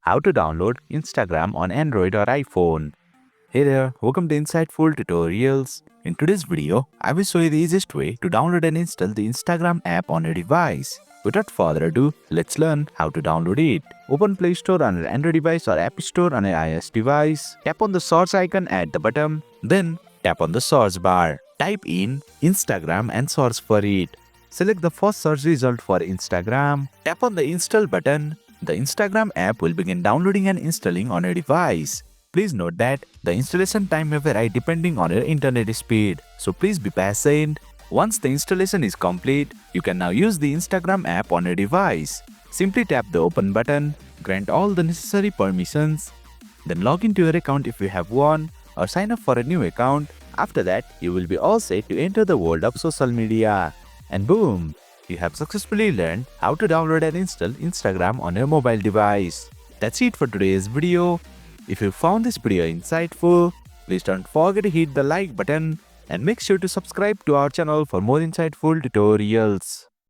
how to download Instagram on Android or iPhone. Hey there, welcome to Insightful Tutorials. In today's video, I will show you the easiest way to download and install the Instagram app on your device. Without further ado, let's learn how to download it. Open Play Store on your Android device or App Store on your iOS device. Tap on the search icon at the bottom, then tap on the search bar. Type in Instagram and search for it. Select the first search result for Instagram. Tap on the install button. The Instagram app will begin downloading and installing on your device. Please note that the installation time may vary depending on your internet speed, so please be patient. Once the installation is complete, you can now use the Instagram app on your device. Simply tap the open button, grant all the necessary permissions, then log into your account if you have one, or sign up for a new account. After that, you will be all set to enter the world of social media. And boom! You have successfully learned how to download and install Instagram on your mobile device. That's it for today's video. If you found this video insightful, please don't forget to hit the like button and make sure to subscribe to our channel for more insightful tutorials.